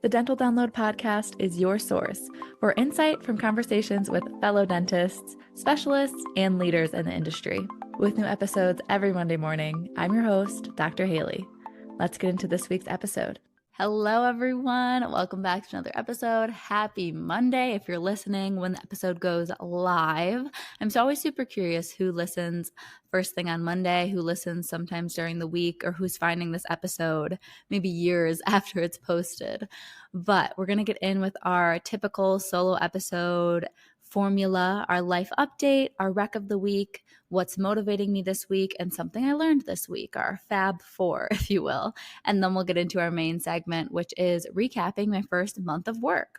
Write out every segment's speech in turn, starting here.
The Dental Download podcast is your source for insight from conversations with fellow dentists, specialists, and leaders in the industry. With new episodes every Monday morning, I'm your host, Dr. Haley. Let's get into this week's episode. Hello, everyone. Welcome back to another episode. Happy Monday if you're listening when the episode goes live. I'm always super curious who listens first thing on Monday, who listens sometimes during the week, or who's finding this episode maybe years after it's posted. But we're going to get in with our typical solo episode formula, our life update, our rec of the week, what's motivating me this week, and something I learned this week, our Fab Four, if you will. And then we'll get into our main segment, which is recapping my first month of work.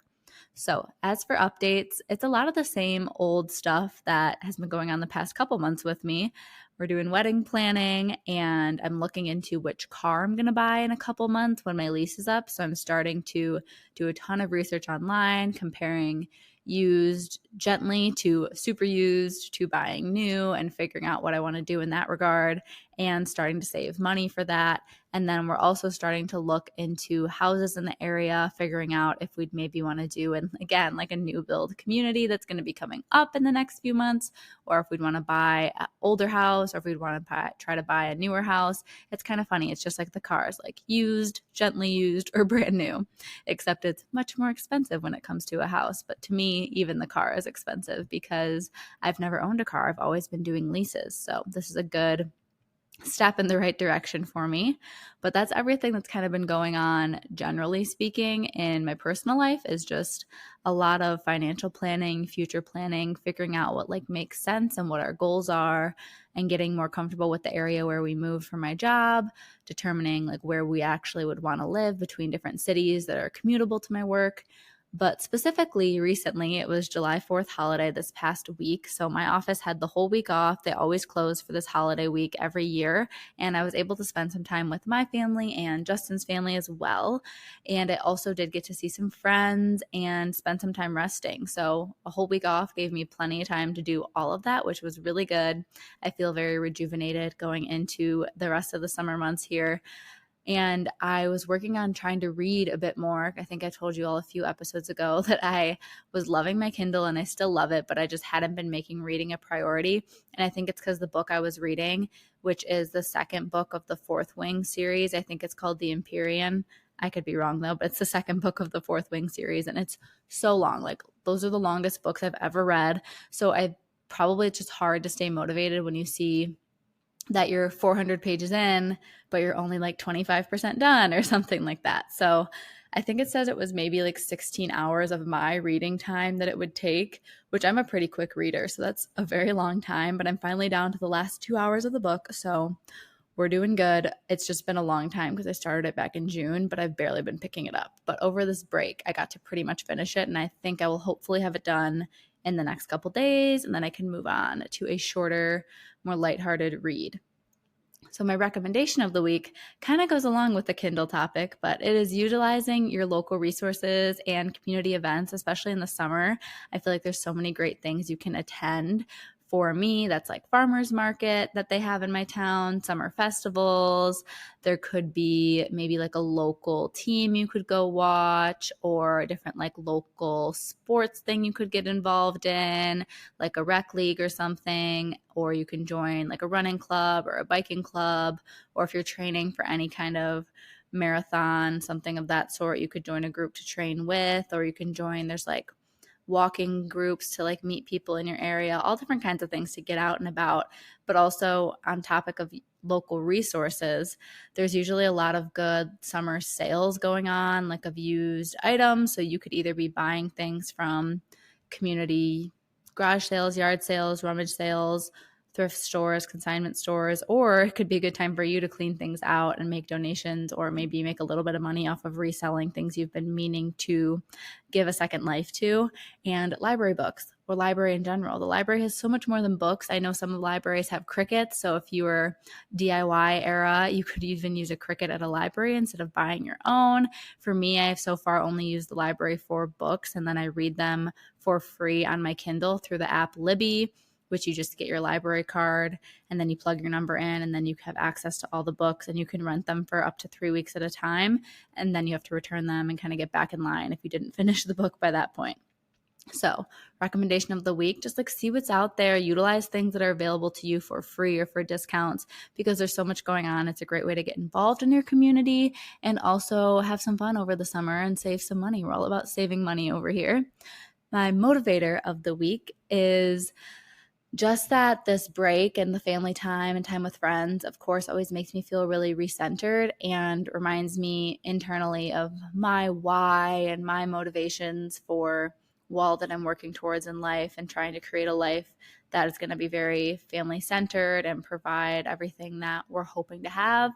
So as for updates, it's a lot of the same old stuff that has been going on the past couple months with me. We're doing wedding planning, and I'm looking into which car I'm going to buy in a couple months when my lease is up. So I'm starting to do a ton of research online, comparing used gently to super used to buying new and figuring out what I want to do in that regard and starting to save money for that. And then we're also starting to look into houses in the area, figuring out if we'd maybe want to do, and again, like a new build community that's going to be coming up in the next few months, or if we'd want to buy an older house, or if we'd want to try to buy a newer house. It's kind of funny. It's just like the cars, like used, gently used, or brand new, except it's much more expensive when it comes to a house. But to me, even the car is expensive because I've never owned a car. I've always been doing leases. So this is a good step in the right direction for me. But that's everything that's kind of been going on, generally speaking, in my personal life, is just a lot of financial planning, future planning, figuring out what makes sense and what our goals are, and getting more comfortable with the area where we moved for my job, determining where we actually would want to live between different cities that are commutable to my work. But specifically recently, it was July 4th holiday this past week. So my office had the whole week off. They always close for this holiday week every year. And I was able to spend some time with my family and Justin's family as well. And I also did get to see some friends and spend some time resting. So a whole week off gave me plenty of time to do all of that, which was really good. I feel very rejuvenated going into the rest of the summer months here. And I was working on trying to read a bit more. I think I told you all a few episodes ago that I was loving my Kindle, and I still love it, but I just hadn't been making reading a priority. And I think it's because the book I was reading, which is the second book of the Fourth Wing series, I think it's called The Empyrean. I could be wrong though, but it's the second book of the Fourth Wing series, and it's so long. Those are the longest books I've ever read. So it's just hard to stay motivated when you see that you're 400 pages in, but you're only 25% done or something like that. So I think it says it was maybe 16 hours of my reading time that it would take, which I'm a pretty quick reader. So that's a very long time, but I'm finally down to the last 2 hours of the book. So we're doing good. It's just been a long time because I started it back in June, but I've barely been picking it up. But over this break, I got to pretty much finish it, and I think I will hopefully have it done in the next couple days, and then I can move on to a shorter, more lighthearted read. So my recommendation of the week kind of goes along with the Kindle topic, but it is utilizing your local resources and community events, especially in the summer. I feel like there's so many great things you can attend. For me, that's farmers market that they have in my town, summer festivals. There could be maybe a local team you could go watch, or a different local sports thing you could get involved in, like a rec league or something, or you can join a running club or a biking club, or if you're training for any kind of marathon, something of that sort, you could join a group to train with, or you can join, there's walking groups to meet people in your area, all different kinds of things to get out and about. But also on topic of local resources, there's usually a lot of good summer sales going on, of used items. So you could either be buying things from community garage sales, yard sales, rummage sales, thrift stores, consignment stores, or it could be a good time for you to clean things out and make donations, or maybe make a little bit of money off of reselling things you've been meaning to give a second life to. And library books, or library in general. The library has so much more than books. I know some libraries have crickets, so if you were DIY era, you could even use a cricket at a library instead of buying your own. For me, I have so far only used the library for books, and then I read them for free on my Kindle through the app Libby. which you just get your library card and then you plug your number in, and then you have access to all the books, and you can rent them for up to 3 weeks at a time. And then you have to return them and kind of get back in line if you didn't finish the book by that point. So, recommendation of the week, just like see what's out there, utilize things that are available to you for free or for discounts, because there's so much going on. It's a great way to get involved in your community and also have some fun over the summer and save some money. We're all about saving money over here. My motivator of the week is just that this break and the family time and time with friends, of course, always makes me feel really recentered and reminds me internally of my why and my motivations for all that I'm working towards in life, and trying to create a life that is going to be very family centered and provide everything that we're hoping to have.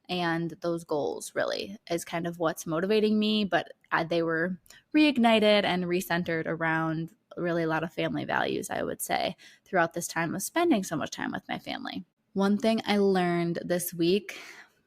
And those goals really is kind of what's motivating me, but they were reignited and recentered around really a lot of family values, I would say, throughout this time of spending so much time with my family. One thing I learned this week,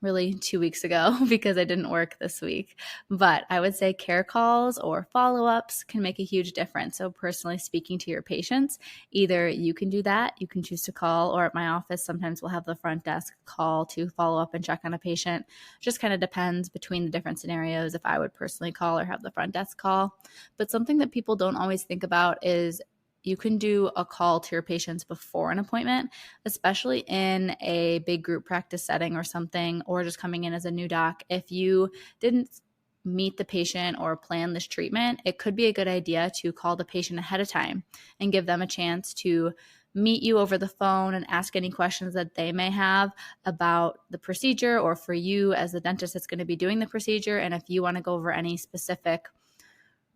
really 2 weeks ago, because I didn't work this week, but I would say care calls or follow-ups can make a huge difference. So personally speaking to your patients, either you can do that, you can choose to call, or at my office, sometimes we'll have the front desk call to follow up and check on a patient. Just kind of depends between the different scenarios if I would personally call or have the front desk call. But something that people don't always think about is you can do a call to your patients before an appointment, especially in a big group practice setting or something, or just coming in as a new doc. If you didn't meet the patient or plan this treatment, it could be a good idea to call the patient ahead of time and give them a chance to meet you over the phone and ask any questions that they may have about the procedure, or for you as the dentist that's going to be doing the procedure. And if you want to go over any specific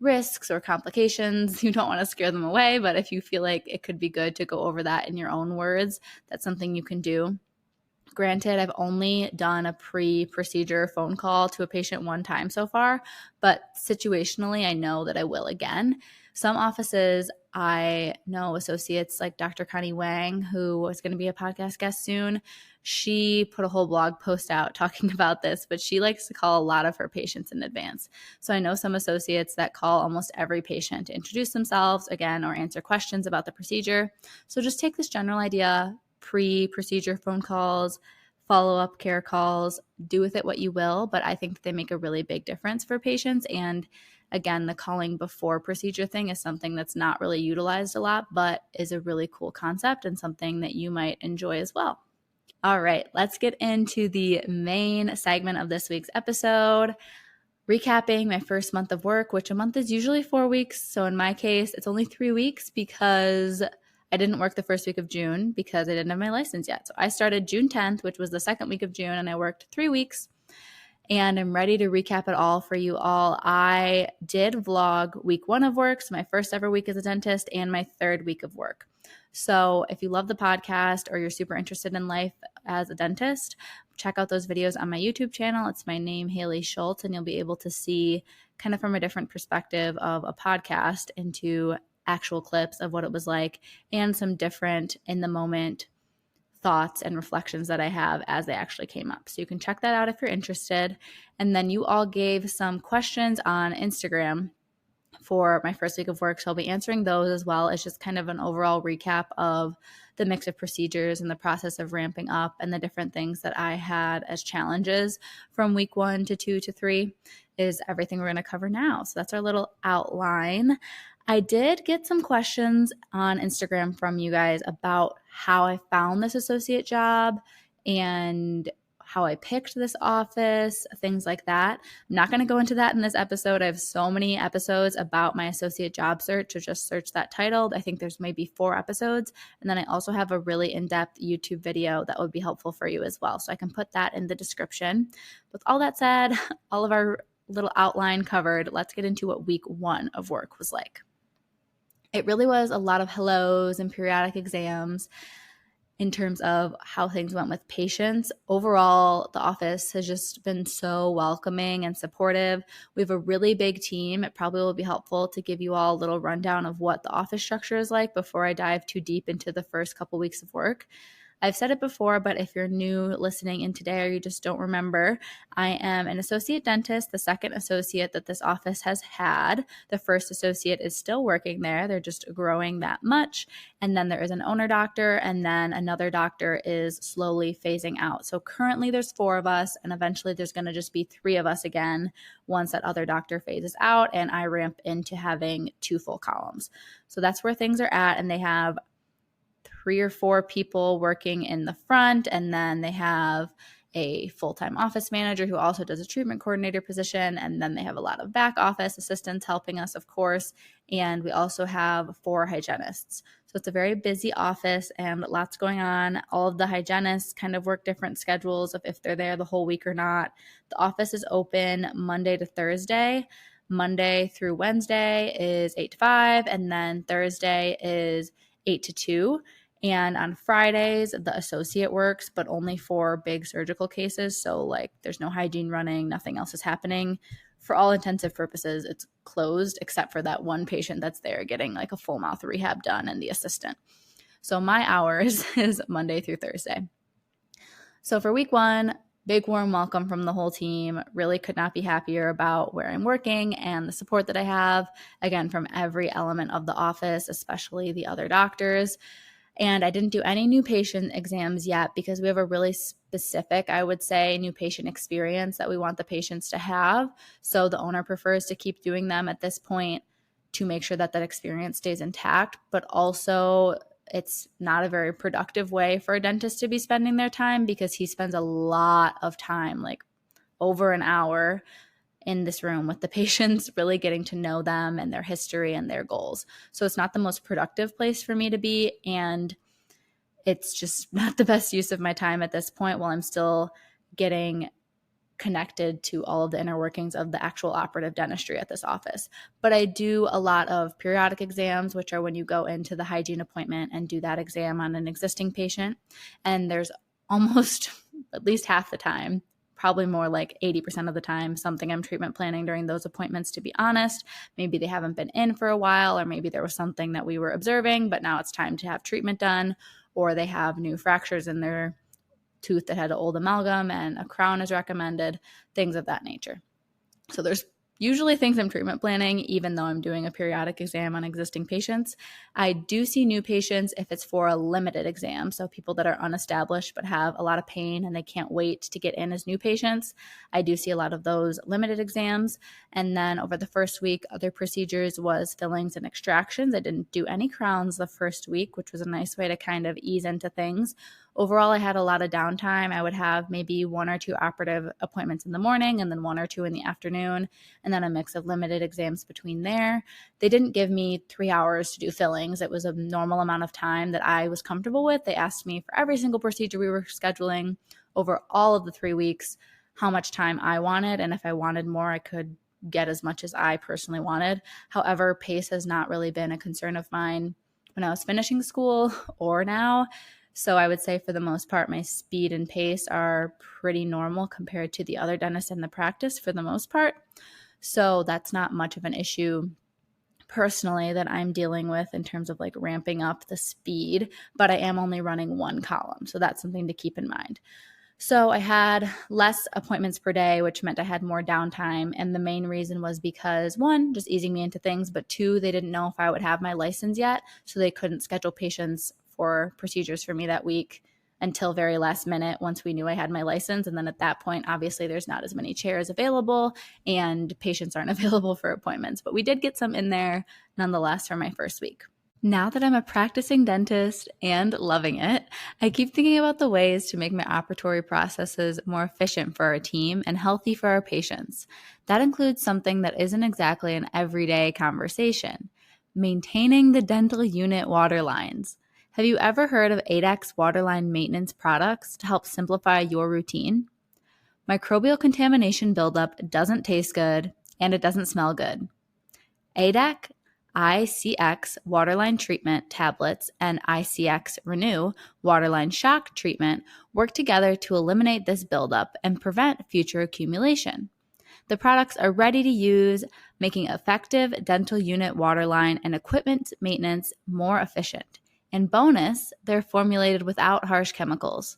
risks or complications, you don't want to scare them away, but if you feel like it could be good to go over that in your own words, that's something you can do. Granted, I've only done a pre-procedure phone call to a patient one time so far, but situationally, I know that I will again. Some offices, I know associates like Dr. Connie Wang, who is going to be a podcast guest soon, she put a whole blog post out talking about this, but she likes to call a lot of her patients in advance. So I know some associates that call almost every patient to introduce themselves again or answer questions about the procedure. So just take this general idea, pre-procedure phone calls, follow-up care calls, do with it what you will, but I think they make a really big difference for patients. And again, the calling before procedure thing is something that's not really utilized a lot, but is a really cool concept and something that you might enjoy as well. All right, let's get into the main segment of this week's episode, recapping my first month of work, which a month is usually 4 weeks. So in my case, it's only 3 weeks because I didn't work the first week of June because I didn't have my license yet. So I started June 10th, which was the second week of June, and I worked 3 weeks. And I'm ready to recap it all for you all. I did vlog week 1 of work, so my first ever week as a dentist, and my third week of work. So if you love the podcast or you're super interested in life as a dentist, check out those videos on my YouTube channel. It's my name, Haley Schultz, and you'll be able to see kind of from a different perspective of a podcast into actual clips of what it was like and some different in the moment thoughts and reflections that I have as they actually came up. So you can check that out if you're interested. And then you all gave some questions on Instagram for my first week of work. So I'll be answering those as well as just kind of an overall recap of the mix of procedures and the process of ramping up and the different things that I had as challenges from week 1 to 2 to 3 is everything we're going to cover now. So that's our little outline. I did get some questions on Instagram from you guys about how I found this associate job and how I picked this office, things like that. I'm not going to go into that in this episode. I have so many episodes about my associate job search, so just search that titled. I think there's maybe 4 episodes. And then I also have a really in-depth YouTube video that would be helpful for you as well. So I can put that in the description. With all that said, all of our little outline covered, let's get into what week 1 of work was like. It really was a lot of hellos and periodic exams. In terms of how things went with patients. Overall, the office has just been so welcoming and supportive. We have a really big team. It probably will be helpful to give you all a little rundown of what the office structure is like before I dive too deep into the first couple weeks of work. I've said it before, but if you're new listening in today or you just don't remember, I am an associate dentist, the second associate that this office has had. The first associate is still working there. They're just growing that much. And then there is an owner doctor, and then another doctor is slowly phasing out. So currently there's 4 of us, and eventually there's going to just be 3 of us again once that other doctor phases out and I ramp into having 2 full columns. So that's where things are at, and they have 3 or 4 people working in the front, and then they have a full-time office manager who also does a treatment coordinator position, and then they have a lot of back office assistants helping us, of course, and we also have 4 hygienists. So it's a very busy office and lots going on. All of the hygienists kind of work different schedules of if they're there the whole week or not. The office is open Monday to Thursday. Monday through Wednesday is 8 to 5, and then Thursday is 8 to 2. And on Fridays, the associate works, but only for big surgical cases. So like there's no hygiene running, nothing else is happening. For all intensive purposes, it's closed except for that one patient that's there getting like a full mouth rehab done and the assistant. So my hours is Monday through Thursday. So for week 1, big warm welcome from the whole team. Really could not be happier about where I'm working and the support that I have, again, from every element of the office, especially the other doctors. And I didn't do any new patient exams yet because we have a really specific, I would say, new patient experience that we want the patients to have. So the owner prefers to keep doing them at this point to make sure that that experience stays intact, but also it's not a very productive way for a dentist to be spending their time because he spends a lot of time, like over an hour in this room with the patients, really getting to know them and their history and their goals. So it's not the most productive place for me to be, and it's just not the best use of my time at this point while I'm still getting connected to all of the inner workings of the actual operative dentistry at this office. But I do a lot of periodic exams, which are when you go into the hygiene appointment and do that exam on an existing patient. And there's almost at least half the time, probably more like 80% of the time, something I'm treatment planning during those appointments, to be honest. Maybe they haven't been in for a while, or maybe there was something that we were observing, but now it's time to have treatment done, or they have new fractures in their tooth that had an old amalgam and a crown is recommended, things of that nature. So there's usually things I'm treatment planning, even though I'm doing a periodic exam on existing patients. I do see new patients if it's for a limited exam. So people that are unestablished but have a lot of pain and they can't wait to get in as new patients. I do see a lot of those limited exams. And then over the first week, other procedures was fillings and extractions. I didn't do any crowns the first week, which was a nice way to kind of ease into things. Overall, I had a lot of downtime. I would have maybe 1 or 2 operative appointments in the morning and then 1 or 2 in the afternoon, and then a mix of limited exams between there. They didn't give me 3 hours to do fillings. It was a normal amount of time that I was comfortable with. They asked me for every single procedure we were scheduling over all of the 3 weeks how much time I wanted, and if I wanted more, I could get as much as I personally wanted. However, pace has not really been a concern of mine when I was finishing school or now. So I would say for the most part, my speed and pace are pretty normal compared to the other dentists in the practice for the most part. So that's not much of an issue personally that I'm dealing with in terms of like ramping up the speed, but I am only running 1 column. So that's something to keep in mind. So I had less appointments per day, which meant I had more downtime. And the main reason was because 1, just easing me into things, but 2, they didn't know if I would have my license yet. So they couldn't schedule patients for procedures for me that week until very last minute once we knew I had my license. And then at that point, obviously there's not as many chairs available and patients aren't available for appointments. But we did get some in there nonetheless for my first week. Now that I'm a practicing dentist and loving it, I keep thinking about the ways to make my operatory processes more efficient for our team and healthy for our patients. That includes something that isn't exactly an everyday conversation: maintaining the dental unit water lines. Have you ever heard of A-dec's waterline maintenance products to help simplify your routine? Microbial contamination buildup doesn't taste good and it doesn't smell good. A-dec ICX Waterline Treatment tablets and ICX Renew Waterline Shock Treatment work together to eliminate this buildup and prevent future accumulation. The products are ready to use, making effective dental unit waterline and equipment maintenance more efficient. And bonus, they're formulated without harsh chemicals.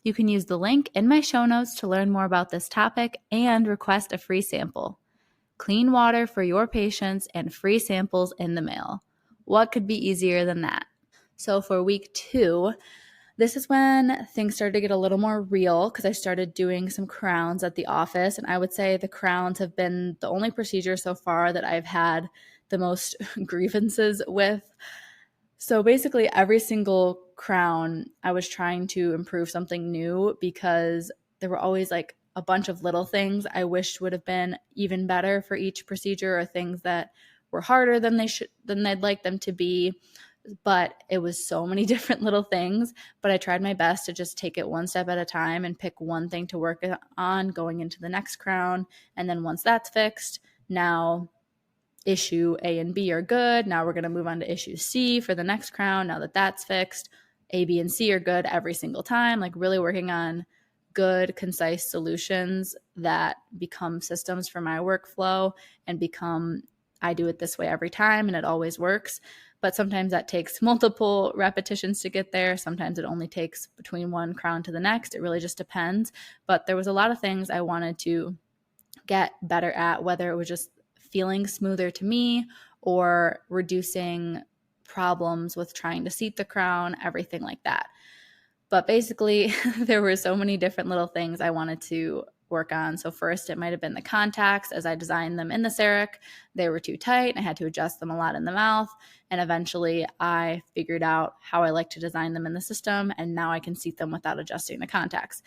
You can use the link in my show notes to learn more about this topic and request a free sample. Clean water for your patients and free samples in the mail. What could be easier than that? So for week 2, this is when things started to get a little more real because I started doing some crowns at the office. And I would say the crowns have been the only procedure so far that I've had the most grievances with. So basically every single crown, I was trying to improve something new because there were always like a bunch of little things I wished would have been even better for each procedure, or things that were harder than they'd like them to be. But it was so many different little things, but I tried my best to just take it one step at a time and pick one thing to work on going into the next crown. And then once that's fixed, now issue A and B are good. Now we're going to move on to issue C for the next crown. Now that that's fixed, A, B, and C are good every single time. Like really working on good, concise solutions that become systems for my workflow and become, I do it this way every time and it always works. But sometimes that takes multiple repetitions to get there. Sometimes it only takes between one crown to the next. It really just depends. But there was a lot of things I wanted to get better at, whether it was just feeling smoother to me or reducing problems with trying to seat the crown, everything like that. But basically, there were so many different little things I wanted to work on. So first, it might have been the contacts. As I designed them in the CEREC, they were too tight. I had to adjust them a lot in the mouth. And eventually, I figured out how I like to design them in the system, and now I can seat them without adjusting the contacts.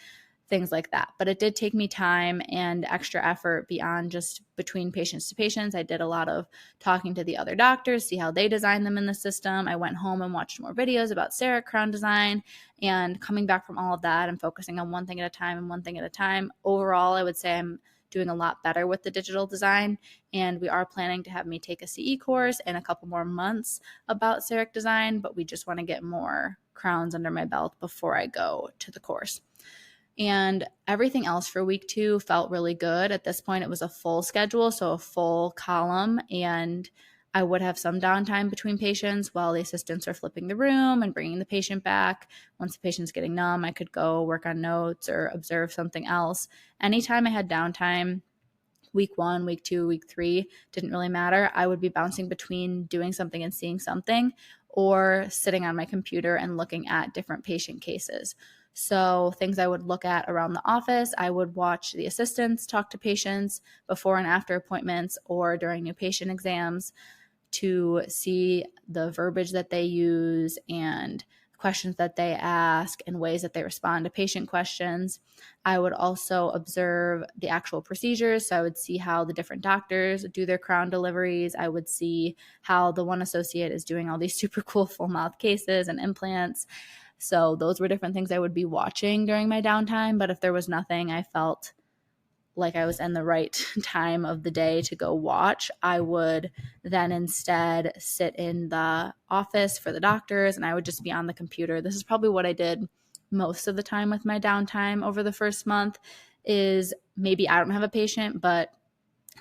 Things like that. But it did take me time and extra effort beyond just between patients to patients. I did a lot of talking to the other doctors, see how they design them in the system. I went home and watched more videos about CEREC crown design, and coming back from all of that and focusing on one thing at a time and one thing at a time. Overall, I would say I'm doing a lot better with the digital design, and we are planning to have me take a CE course in a couple more months about CEREC design, but we just want to get more crowns under my belt before I go to the course. And everything else for week 2 felt really good. At this point, it was a full schedule, so a full column, and I would have some downtime between patients while the assistants are flipping the room and bringing the patient back. Once the patient's getting numb, I could go work on notes or observe something else. Anytime I had downtime, week 1, week 2, week 3, didn't really matter. I would be bouncing between doing something and seeing something, or sitting on my computer and looking at different patient cases. So things I would look at around the office, I would watch the assistants talk to patients before and after appointments or during new patient exams to see the verbiage that they use and questions that they ask and ways that they respond to patient questions. I would also observe the actual procedures. So I would see how the different doctors do their crown deliveries. I would see how the one associate is doing all these super cool full mouth cases and implants. So those were different things I would be watching during my downtime. But if there was nothing I felt like I was in the right time of the day to go watch, I would then instead sit in the office for the doctors, and I would just be on the computer. This is probably what I did most of the time with my downtime over the first month. Is maybe I don't have a patient, but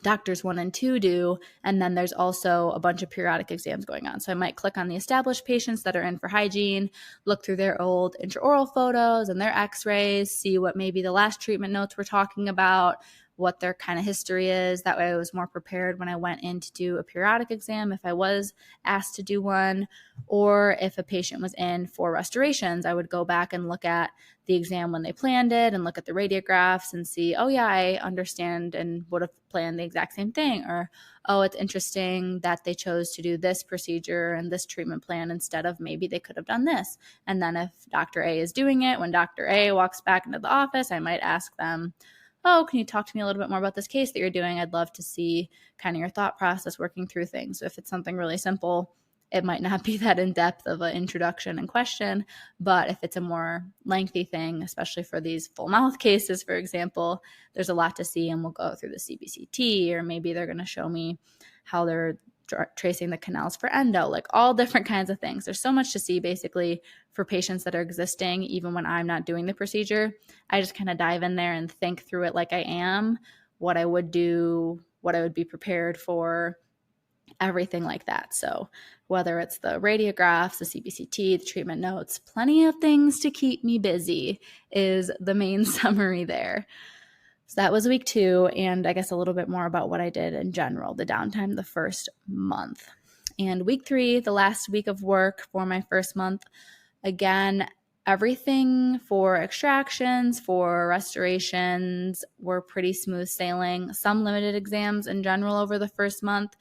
doctors 1 and 2 do, and then there's also a bunch of periodic exams going on. So I might click on the established patients that are in for hygiene, look through their old intraoral photos and their x-rays, see what maybe the last treatment notes were talking about, what their kind of history is. That way I was more prepared when I went in to do a periodic exam if I was asked to do one, or if a patient was in for restorations, I would go back and look at the exam when they planned it and look at the radiographs and see, oh yeah, I understand and would have planned the exact same thing. Or, oh, it's interesting that they chose to do this procedure and this treatment plan instead of maybe they could have done this. And then if Dr. A is doing it, when Dr. A walks back into the office, I might ask them, oh, can you talk to me a little bit more about this case that you're doing? I'd love to see kind of your thought process working through things. So if it's something really simple, it might not be that in-depth of an introduction and question, but if it's a more lengthy thing, especially for these full mouth cases, for example, there's a lot to see, and we'll go through the CBCT, or maybe they're going to show me how they're tracing the canals for endo, like all different kinds of things. There's so much to see basically for patients that are existing, even when I'm not doing the procedure. I just kind of dive in there and think through it like I am, what I would do, what I would be prepared for, everything like that. So whether it's the radiographs, the CBCT, the treatment notes, plenty of things to keep me busy is the main summary there. So that was week 2, and I guess a little bit more about what I did in general, the downtime the first month. And week 3, the last week of work for my first month, again, everything for extractions, for restorations were pretty smooth sailing. Some limited exams in general over the first month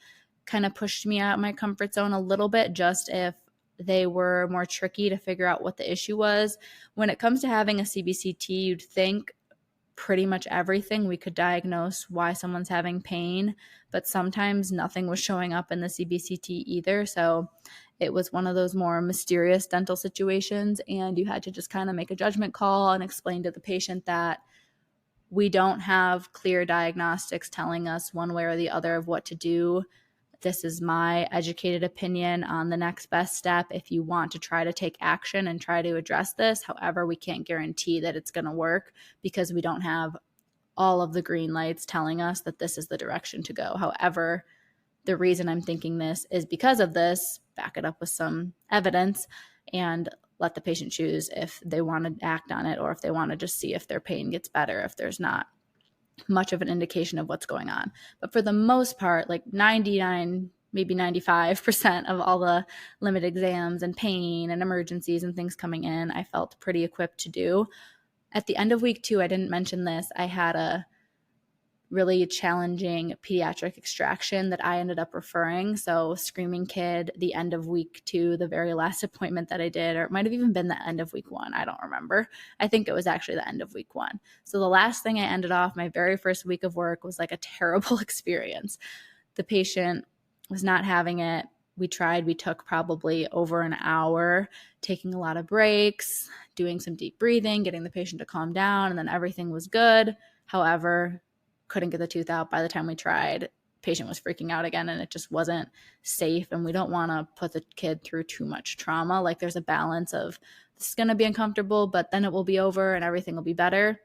kind of pushed me out of my comfort zone a little bit, just if they were more tricky to figure out what the issue was. When it comes to having a CBCT, you'd think pretty much everything we could diagnose why someone's having pain, but sometimes nothing was showing up in the CBCT either. So it was one of those more mysterious dental situations, and you had to just kind of make a judgment call and explain to the patient that we don't have clear diagnostics telling us one way or the other of what to do. This is my educated opinion on the next best step if you want to try to take action and try to address this. However, we can't guarantee that it's going to work because we don't have all of the green lights telling us that this is the direction to go. However, the reason I'm thinking this is because of this, back it up with some evidence, and let the patient choose if they want to act on it or if they want to just see if their pain gets better, if there's not much of an indication of what's going on. But for the most part, like 99, maybe 95% of all the limited exams and pain and emergencies and things coming in, I felt pretty equipped to do. At the end of week 2, I didn't mention this, I had a really challenging pediatric extraction that I ended up referring. So screaming kid, the end of week 2, the very last appointment that I did, or it might have even been the end of week 1. I don't remember. I think it was actually the end of week 1. So the last thing I ended off my very first week of work was like a terrible experience. The patient was not having it. We took probably over an hour, taking a lot of breaks, doing some deep breathing, getting the patient to calm down, and then everything was good. However, couldn't get the tooth out by the time we tried. Patient was freaking out again, and it just wasn't safe. And we don't want to put the kid through too much trauma. Like there's a balance of this is going to be uncomfortable, but then it will be over and everything will be better.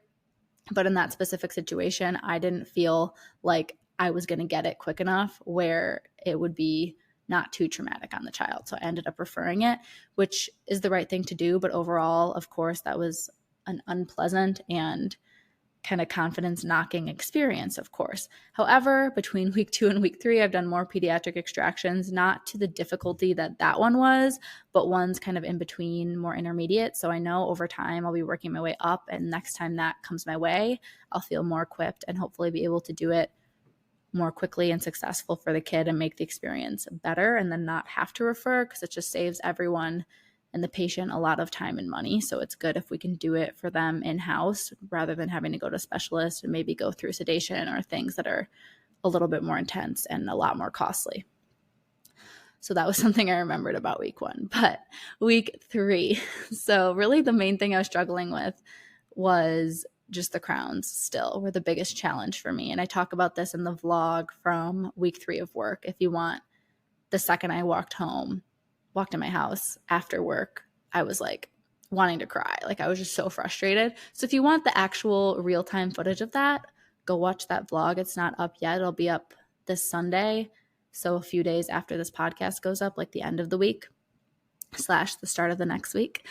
But in that specific situation, I didn't feel like I was going to get it quick enough where it would be not too traumatic on the child. So I ended up referring it, which is the right thing to do. But overall, of course, that was an unpleasant and kind of confidence knocking experience, of course. However, between week 2 and week 3, I've done more pediatric extractions, not to the difficulty that one was, but ones kind of in between, more intermediate. So I know over time I'll be working my way up, and next time that comes my way, I'll feel more equipped and hopefully be able to do it more quickly and successful for the kid and make the experience better, and then not have to refer, because it just saves everyone and the patient a lot of time and money. So it's good if we can do it for them in-house rather than having to go to specialists and maybe go through sedation or things that are a little bit more intense and a lot more costly. So that was something I remembered about week 1. But week 3, so really the main thing I was struggling with was just the crowns still were the biggest challenge for me. And I talk about this in the vlog from week 3 of work. If you want, the second I walked in my house after work, I was like wanting to cry. Like I was just so frustrated. So if you want the actual real-time footage of that, go watch that vlog. It's not up yet. It'll be up this Sunday. So a few days after this podcast goes up, like the end of the week / the start of the next week.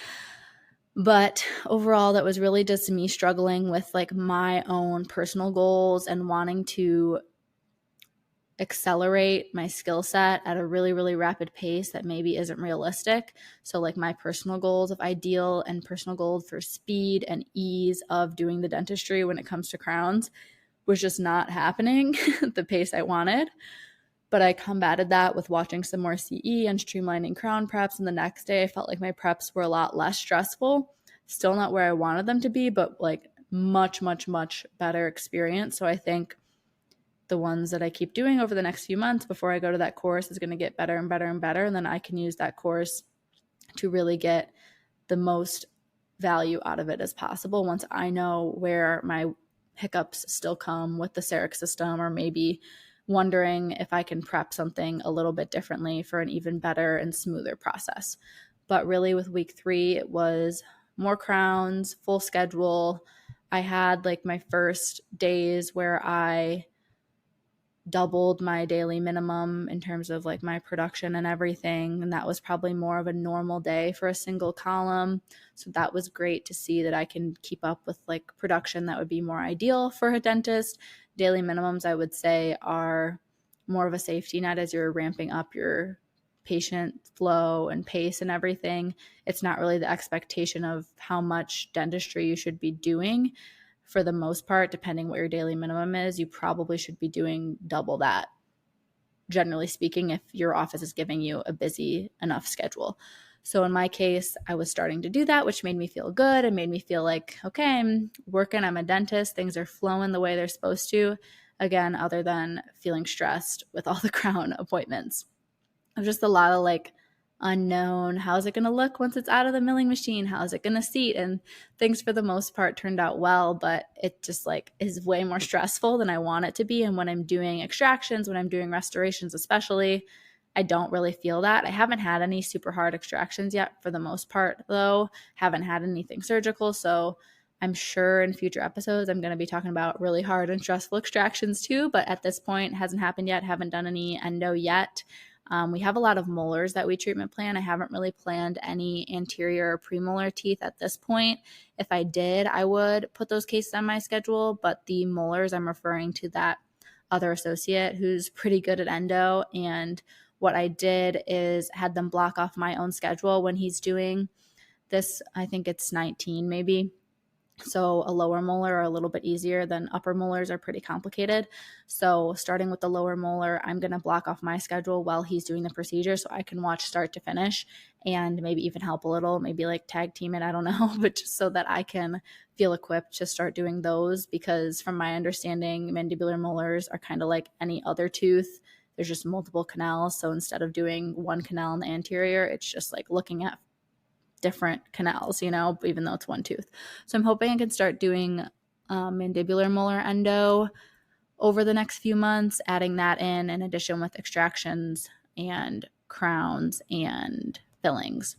But overall, that was really just me struggling with like my own personal goals and wanting to accelerate my skill set at a really, really rapid pace that maybe isn't realistic. So like my personal goals of ideal and personal goals for speed and ease of doing the dentistry when it comes to crowns was just not happening at the pace I wanted. But I combated that with watching some more CE and streamlining crown preps. And the next day I felt like my preps were a lot less stressful. Still not where I wanted them to be, but like much, much, much better experience. So I think the ones that I keep doing over the next few months before I go to that course is going to get better and better and better. And then I can use that course to really get the most value out of it as possible once I know where my hiccups still come with the CEREC system, or maybe wondering if I can prep something a little bit differently for an even better and smoother process. But really with week 3, it was more crowns, full schedule. I had like my first days where I doubled my daily minimum in terms of like my production and everything. And that was probably more of a normal day for a single column. So that was great to see that I can keep up with like production that would be more ideal for a dentist. Daily minimums, I would say, are more of a safety net as you're ramping up your patient flow and pace and everything. It's not really the expectation of how much dentistry you should be doing. For the most part, depending what your daily minimum is, you probably should be doing double that, generally speaking, if your office is giving you a busy enough schedule. So in my case, I was starting to do that, which made me feel good and made me feel like, okay, I'm working, I'm a dentist, things are flowing the way they're supposed to. Again, other than feeling stressed with all the crown appointments. It was just a lot of like unknown. How's it going to look once it's out of the milling machine? How's it going to seat? And things for the most part turned out well, but it just like is way more stressful than I want it to be. And when I'm doing extractions, when I'm doing restorations, especially, I don't really feel that. I haven't had any super hard extractions yet for the most part, though. Haven't had anything surgical. So I'm sure in future episodes, I'm going to be talking about really hard and stressful extractions too. But at this point, it hasn't happened yet. Haven't done any endo yet. We have a lot of molars that we treatment plan. I haven't really planned any anterior or premolar teeth at this point. If I did, I would put those cases on my schedule, but the molars, I'm referring to that other associate who's pretty good at endo. And what I did is had them block off my own schedule when he's doing this. I think it's 19 maybe. So a lower molar are a little bit easier than upper molars are pretty complicated. So starting with the lower molar, I'm going to block off my schedule while he's doing the procedure so I can watch start to finish and maybe even help a little, maybe like tag team it, I don't know, but just so that I can feel equipped to start doing those, because from my understanding, mandibular molars are kind of like any other tooth. There's just multiple canals. So instead of doing one canal in the anterior, it's just like looking at different canals, even though it's one tooth. So I'm hoping I can start doing mandibular molar endo over the next few months, adding that in addition with extractions and crowns and fillings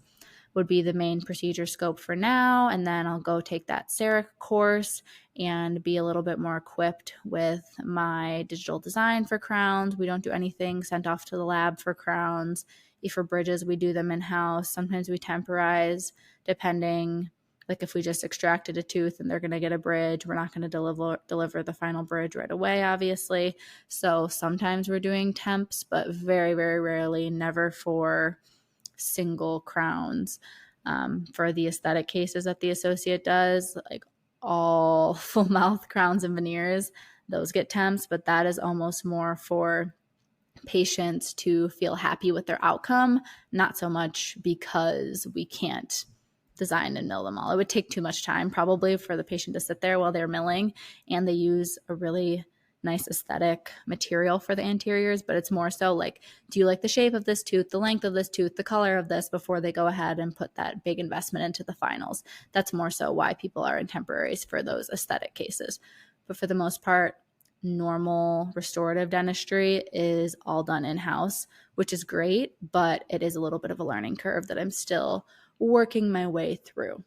would be the main procedure scope for now. And then I'll go take that CEREC course and be a little bit more equipped with my digital design for crowns. We don't do anything sent off to the lab for crowns. For bridges, we do them in-house. Sometimes we temporize, depending, like if we just extracted a tooth and they're going to get a bridge, we're not going to deliver the final bridge right away, obviously. So sometimes we're doing temps, but very, very rarely, never for single crowns. For the aesthetic cases that the associate does, like all full mouth crowns and veneers, those get temps, but that is almost more for patients to feel happy with their outcome, not so much because we can't design and mill them all. It would take too much time probably for the patient to sit there while they're milling, and they use a really nice aesthetic material for the anteriors, but it's more so like, do you like the shape of this tooth, the length of this tooth, the color of this, before they go ahead and put that big investment into the finals. That's more so why people are in temporaries for those aesthetic cases. But for the most part, normal restorative dentistry is all done in-house, which is great, but it is a little bit of a learning curve that I'm still working my way through.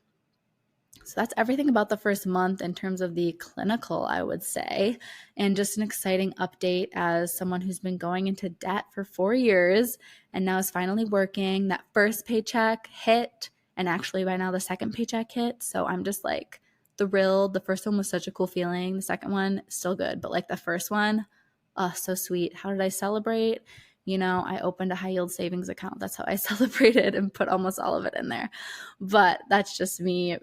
So that's everything about the first month in terms of the clinical, I would say, and just an exciting update as someone who's been going into debt for 4 years and now is finally working. That first paycheck hit, and actually by now the second paycheck hit. So I'm just like thrilled. The first one was such a cool feeling. The second one, still good. But like the first one, oh, so sweet. How did I celebrate? I opened a high yield savings account. That's how I celebrated and put almost all of it in there. But that's just me,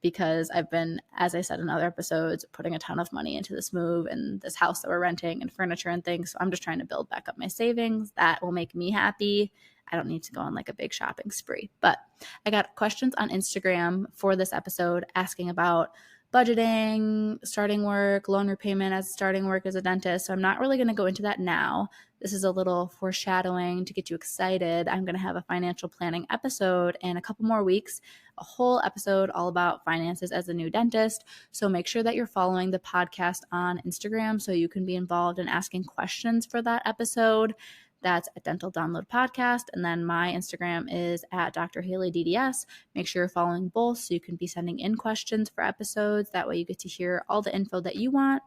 because I've been, as I said in other episodes, putting a ton of money into this move and this house that we're renting and furniture and things. So I'm just trying to build back up my savings. That will make me happy. I don't need to go on like a big shopping spree. But I got questions on Instagram for this episode asking about budgeting, starting work, loan repayment as starting work as a dentist. So I'm not really going to go into that now. This is a little foreshadowing to get you excited. I'm going to have a financial planning episode in a couple more weeks, a whole episode all about finances as a new dentist. So make sure that you're following the podcast on Instagram so you can be involved in asking questions for that episode. That's at Dental Download Podcast. And then my Instagram is at Dr. Haley DDS. Make sure you're following both so you can be sending in questions for episodes. That way you get to hear all the info that you want.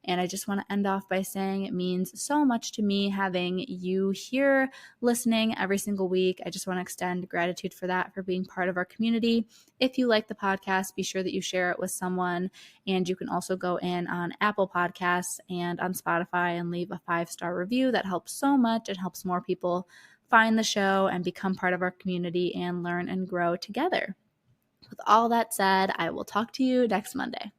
And I just want to end off by saying it means so much to me having you here listening every single week. I just want to extend gratitude for that, for being part of our community. If you like the podcast, be sure that you share it with someone. And you can also go in on Apple Podcasts and on Spotify and leave a 5-star review. That helps so much. It helps more people find the show and become part of our community and learn and grow together. With all that said, I will talk to you next Monday.